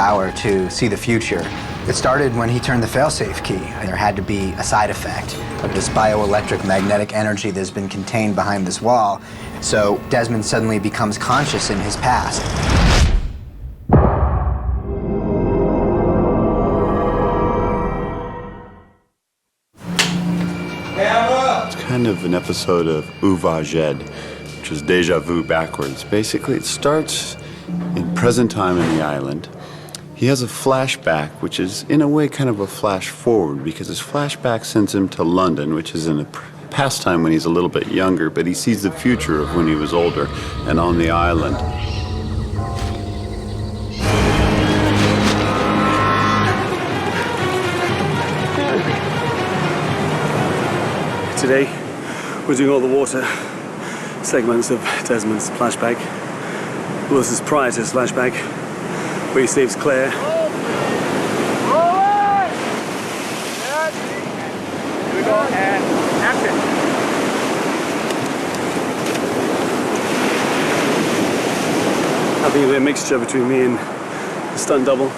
power to see the future. It started when he turned the failsafe key. There had to be a side effect of this bioelectric magnetic energy that's been contained behind this wall. So Desmond suddenly becomes conscious in his past. It's kind of an episode of Uva Jed, which is deja vu backwards. Basically, it starts in present time in the island. He has a flashback, which is in a way kind of a flash forward, because his flashback sends him to London, which is in a past time when he's a little bit younger, but he sees the future of when he was older and on the island. Today, we're doing all the water segments of Desmond's flashback. Well, this is prior to his flashback, where he saves Claire. Here we go, and action. I think it'll be a mixture between me and the stunt double.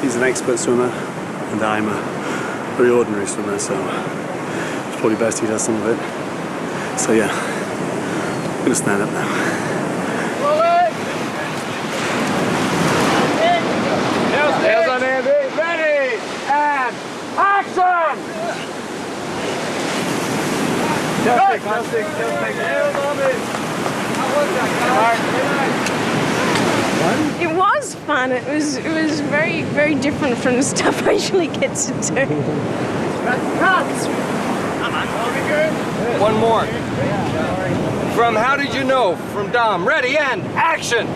He's an expert swimmer, and I'm a very ordinary swimmer, so it's probably best he does some of it. So yeah, I'm gonna stand up now. Nails on Andy. Ready, and action! It was fun. It was very, very different from the stuff I usually get to do. One more. From How Did You Know? From Dom. Ready, and action!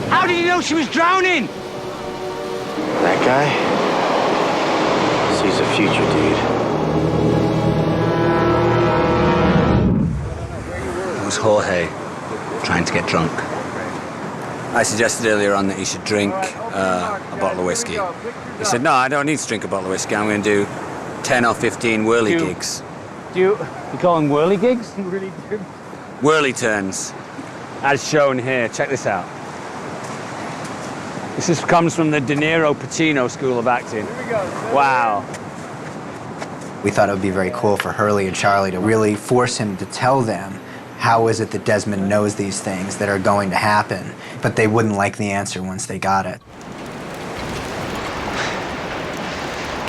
How did you know she was drowning? That guy sees a future, dude. It was Jorge trying to get drunk. I suggested earlier on that he should drink a bottle of whiskey. He said, no, I don't need to drink a bottle of whiskey. I'm going to do 10 or 15 whirly gigs. You call them whirly gigs? Whirly turns. As shown here. Check this out. This comes from the De Niro Pacino School of Acting. Wow. We thought it would be very cool for Hurley and Charlie to really force him to tell them how is it that Desmond knows these things that are going to happen, but they wouldn't like the answer once they got it.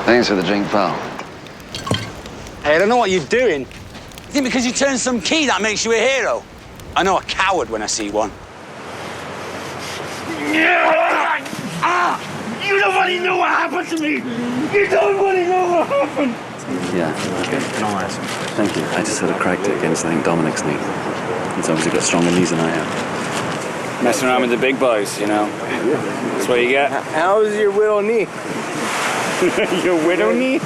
Thanks for the drink, pal. Hey, I don't know what you're doing. You think because you turned some key that makes you a hero? I know a coward when I see one. You don't want to know what happened to me! You don't want to know what happened! Yeah, okay. Thank you. I just had a cracked it against, I think, Dominic's knee. He's obviously got stronger knees than I have. Messing around with the big boys, you know. That's what you get. How's your widow knee? Your widow knee?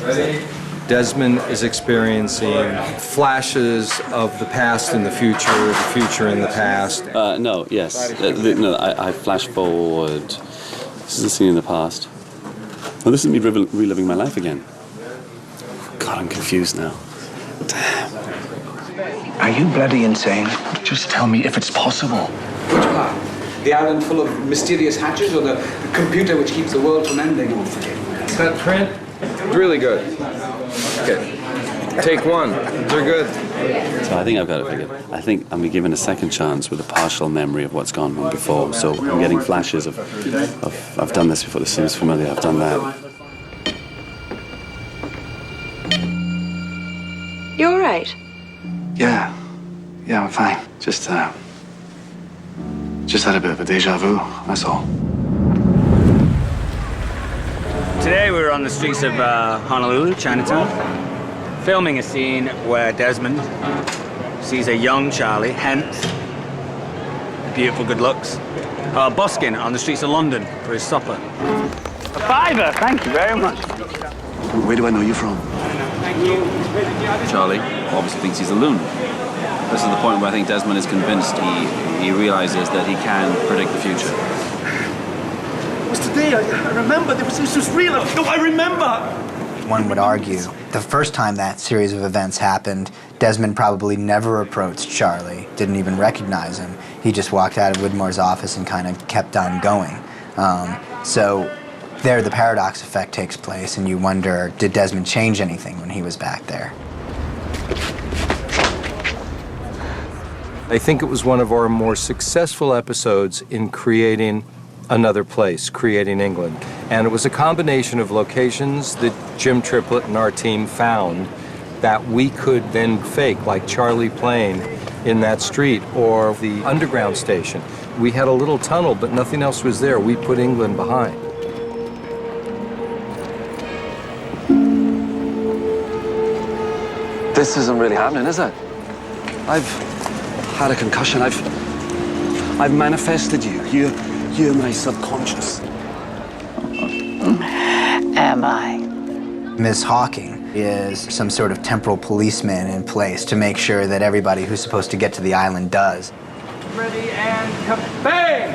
Ready? Desmond is experiencing flashes of the past and the future and the past. No, yes. I flash forward. This is a scene in the past. Well, this is me reliving my life again. God, I'm confused now. Damn. Are you bloody insane? Just tell me if it's possible. Which part? The island full of mysterious hatches, or the computer which keeps the world from ending? That print, really good. Okay. Take one. They're good. So I think I've got it figured. I think I'm given a second chance with a partial memory of what's gone on before. So I'm getting flashes of I've done this before. This seems familiar. I've done that. You all right? Yeah, I'm fine. Just had a bit of a deja vu, that's all. Today we were on the streets of Honolulu, Chinatown, filming a scene where Desmond sees a young Charlie, hence beautiful good looks, busking on the streets of London for his supper. A fiver, thank you very much. Where do I know you from? Charlie obviously thinks he's a loon. This is the point where I think Desmond is convinced he realizes that he can predict the future. It was today, I remember, this was real. No, I remember. One would argue the first time that series of events happened, Desmond probably never approached Charlie, didn't even recognize him. He just walked out of Widmore's office and kind of kept on going. So there the paradox effect takes place, and you wonder, did Desmond change anything when he was back there? I think it was one of our more successful episodes in creating another place, creating England. And it was a combination of locations that Jim Triplett and our team found that we could then fake, like Charlie Plain in that street or the underground station. We had a little tunnel, but nothing else was there. We put England behind. This isn't really happening, is it? I've had a concussion. I've manifested you. You're my subconscious. Am I? Ms. Hawking is some sort of temporal policeman in place to make sure that everybody who's supposed to get to the island does. Ready and kabang!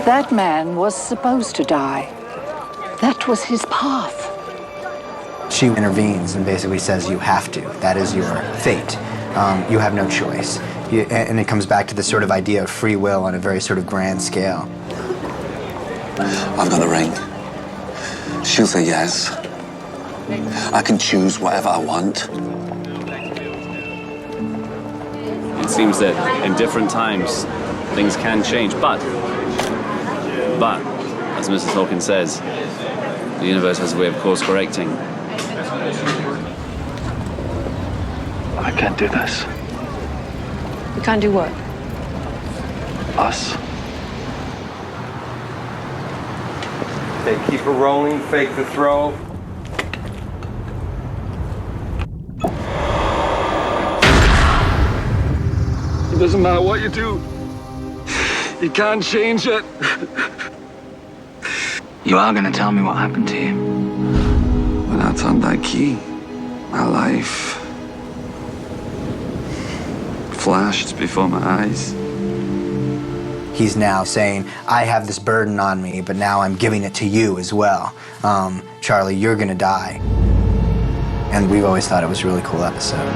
That man was supposed to die. That was his path. She intervenes and basically says you have to. That is your fate. You have no choice. And it comes back to this sort of idea of free will on a very sort of grand scale. I've got the ring. She'll say yes. I can choose whatever I want. It seems that in different times, things can change, but, as Mrs. Hawkins says, the universe has a way of course correcting. I can't do this. You can't do what? Us. Okay, keep her rolling, fake the throw. It doesn't matter what you do. You can't change it. You are going to tell me what happened to you? When I turned that key, my life flashed before my eyes. He's now saying, I have this burden on me, but now I'm giving it to you as well. Charlie, you're gonna die. And we've always thought it was a really cool episode.